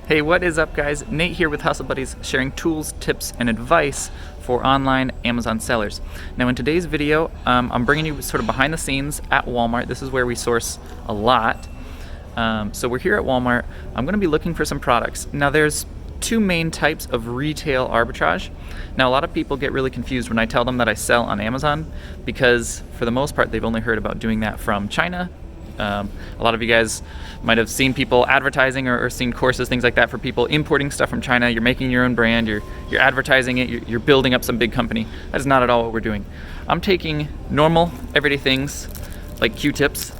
Hey, what is up, guys? Nate here with Hustle Buddies, sharing tools, tips, and advice for online Amazon sellers. Now, in today's video, I'm bringing you sort of behind the scenes at Walmart. This is where we source a lot. So we're here at Walmart. I'm going to be looking for some products. Now, there's two main types of retail arbitrage. Now, a lot of people get really confused when I tell them that I sell on Amazon because, for the most part, they've only heard about doing that from China. A lot of you guys might have seen people advertising or seen courses, things like that, for people importing stuff from China. You're making your own brand, you're advertising it, you're building up some big company. That is not at all what we're doing. I'm taking normal, everyday things like Q-tips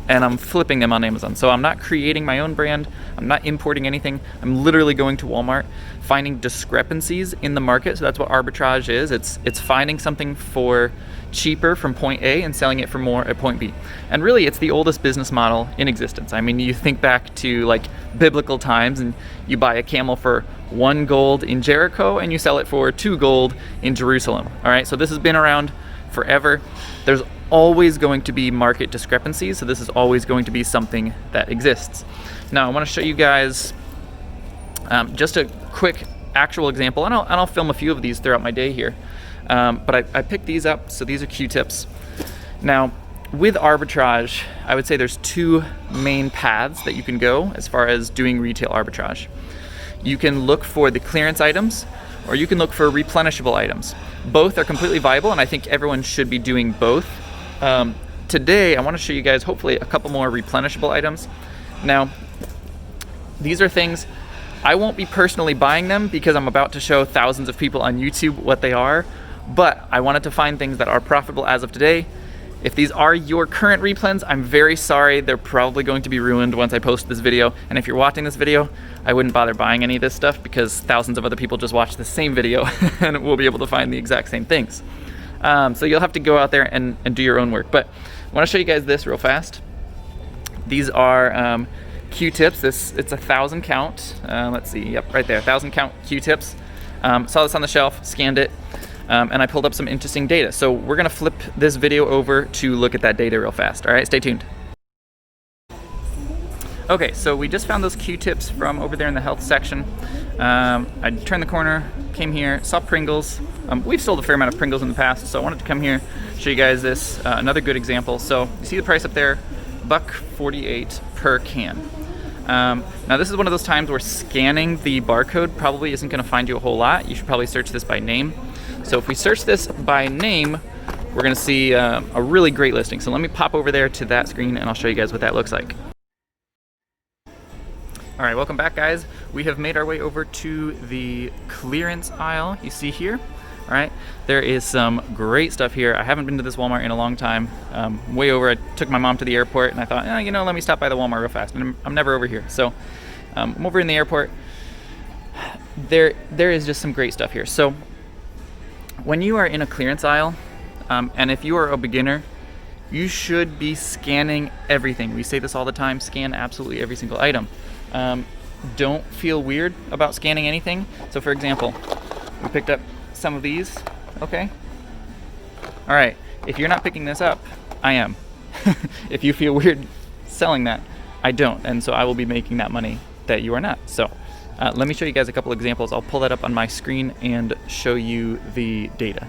and I'm flipping them on Amazon. So I'm not creating my own brand, I'm not importing anything. I'm literally going to Walmart, finding discrepancies in the market. So that's what arbitrage is. It's finding something for cheaper from point A and selling it for more at point B. And really, it's the oldest business model in existence. I mean, you think back to like biblical times and you buy a camel for 1 gold in Jericho and you sell it for 2 gold in Jerusalem. All right, so this has been around forever. There's always going to be market discrepancies, so this is always going to be something that exists. Now, I want to show you guys just a quick actual example, and I'll film a few of these throughout my day here. But I picked these up, so these are Q-tips. Now, with arbitrage, I would say there's two main paths that you can go as far as doing retail arbitrage. You can look for the clearance items, or you can look for replenishable items. Both are completely viable, and I think everyone should be doing both. Today, I want to show you guys hopefully a couple more replenishable items. Now, these are things I won't be personally buying them because I'm about to show thousands of people on YouTube what they are, but I wanted to find things that are profitable as of today. If these are your current replens, I'm very sorry. They're probably going to be ruined once I post this video. And if you're watching this video, I wouldn't bother buying any of this stuff because thousands of other people just watch the same video and we'll be able to find the exact same things. So you'll have to go out there and do your own work. But I want to show you guys this real fast. These are Q-tips. It's 1,000 count. Let's see. Yep, right there. 1,000 count Q-tips. Saw this on the shelf, scanned it, and I pulled up some interesting data. So we're gonna flip this video over to look at that data real fast. All right, stay tuned. Okay, so we just found those Q-tips from over there in the health section. I turned the corner, came here, saw Pringles. We've sold a fair amount of Pringles in the past, so I wanted to come here, show you guys this, another good example. So you see the price up there, $1.48 per can. Now this is one of those times where scanning the barcode probably isn't going to find you a whole lot. You should probably search this by name. So if we search this by name, we're going to see a really great listing. So let me pop over there to that screen and I'll show you guys what that looks like. All right, welcome back, guys. We have made our way over to the clearance aisle you see here. All right, there is some great stuff here. I haven't been to this Walmart in a long time. Way over, I took my mom to the airport and I thought, let me stop by the Walmart real fast. And I'm never over here. So I'm over in the airport. There is just some great stuff here. So when you are in a clearance aisle, and if you are a beginner, you should be scanning everything. We say this all the time, scan absolutely every single item. Don't feel weird about scanning anything. So for example, we picked up some of these, okay? All right, if you're not picking this up, I am. If you feel weird selling that, I don't, and so I will be making that money that you are not. So let me show you guys a couple examples. I'll pull that up on my screen and show you the data.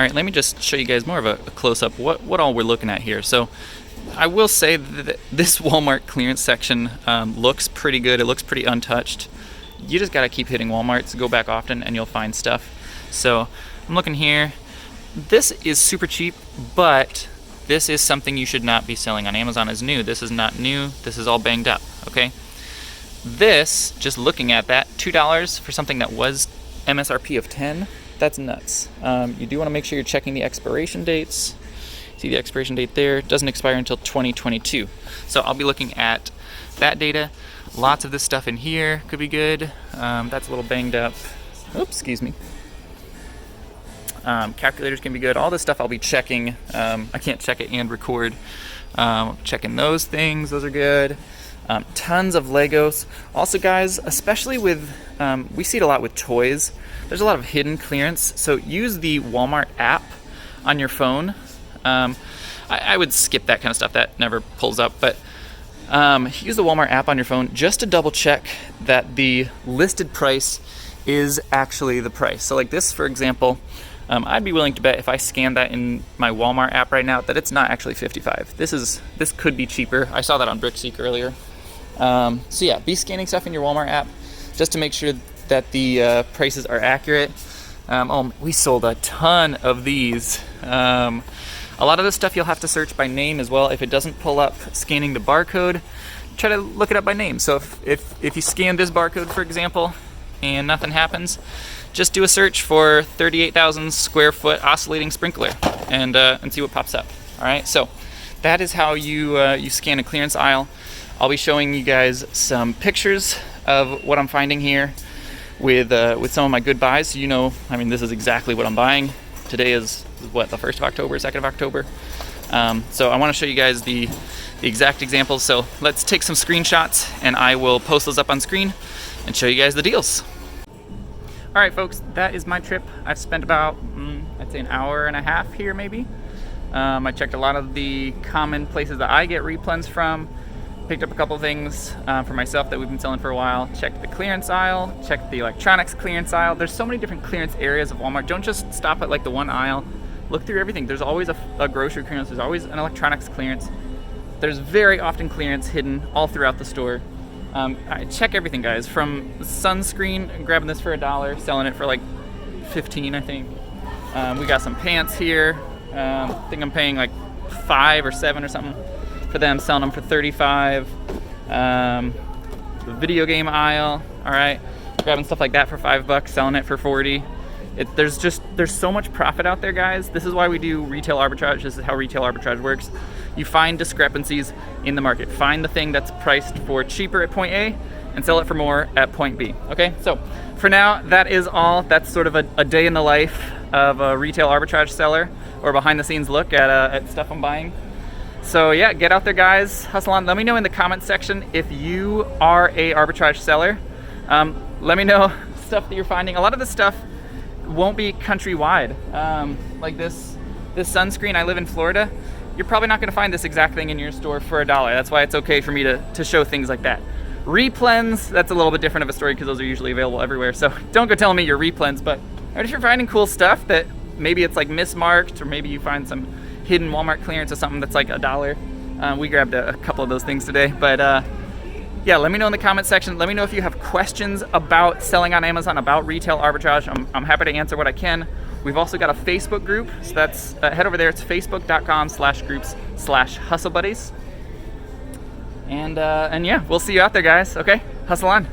right, let me just show you guys more of a close-up what all we're looking at here. So I will say that this Walmart clearance section looks pretty good. It looks pretty untouched. You just gotta keep hitting Walmarts, go back often, and you'll find stuff. So I'm looking here. This is super cheap, but this is something you should not be selling on Amazon as new. This is not new. This is all banged up, okay? This, just looking at that, $2 for something that was MSRP of 10, that's nuts. You do want to make sure you're checking the expiration dates. See the expiration date there? It doesn't expire until 2022. So I'll be looking at that data. Lots of this stuff in here could be good. That's a little banged up. Oops, excuse me. Calculators can be good. All this stuff I'll be checking. I can't check it and record. Checking those things. Those are good. Tons of Legos. Also, guys, especially with, we see it a lot with toys. There's a lot of hidden clearance. So use the Walmart app on your phone. I would skip that kind of stuff. That never pulls up. But use the Walmart app on your phone just to double check that the listed price is actually the price. So like this, for example, I'd be willing to bet if I scan that in my Walmart app right now that it's not actually $55. This could be cheaper. I saw that on BrickSeek earlier. So yeah, be scanning stuff in your Walmart app just to make sure that the prices are accurate. Oh, we sold a ton of these. A lot of this stuff you'll have to search by name as well. If it doesn't pull up scanning the barcode, try to look it up by name. So if you scan this barcode, for example, and nothing happens, just do a search for 38,000 square foot oscillating sprinkler and see what pops up. All right, so that is how you scan a clearance aisle. I'll be showing you guys some pictures of what I'm finding here with some of my good buys. So I mean, this is exactly what I'm buying. Today is what, the 1st of October, 2nd of October. So I want to show you guys the exact examples. So let's take some screenshots and I will post those up on screen and show you guys the deals. All right, folks, that is my trip. I've spent about, I'd say an hour and a half here maybe. I checked a lot of the common places that I get replens from. Picked up a couple things for myself that we've been selling for a while. Checked the clearance aisle, checked the electronics clearance aisle. There's so many different clearance areas of Walmart. Don't just stop at like the one aisle. Look through everything. There's always a grocery clearance. There's always an electronics clearance. There's very often clearance hidden all throughout the store. I check everything, guys, from sunscreen, grabbing this for $1, selling it for like 15, I think. We got some pants here. I think I'm paying like 5 or 7 or something for them, selling them for 35. The video game aisle, all right, grabbing stuff like that for $5, selling it for 40. There's so much profit out there, guys. This is why we do retail arbitrage. This is how retail arbitrage works. You find discrepancies in the market. Find the thing that's priced for cheaper at point A and sell it for more at point B. Okay, so for now, that is all. That's sort of a day in the life of a retail arbitrage seller, or behind the scenes look at stuff I'm buying. So yeah, get out there, guys, hustle on. Let me know in the comments section if you are a arbitrage seller. Let me know stuff that you're finding. A lot of this stuff won't be countrywide. Like this sunscreen, I live in Florida. You're probably not gonna find this exact thing in your store for $1. That's why it's okay for me to show things like that. Replens, that's a little bit different of a story because those are usually available everywhere. So don't go telling me your replens, but if you're finding cool stuff that maybe it's like mismarked, or maybe you find some hidden Walmart clearance or something that's like $1. We grabbed a couple of those things today, but yeah, let me know in the comment section. Let me know if you have questions about selling on Amazon, about retail arbitrage. I'm happy to answer what I can. We've also got a Facebook group, so that's head over there. It's facebook.com/groups/hustlebuddies. And yeah, we'll see you out there, guys. Okay, hustle on.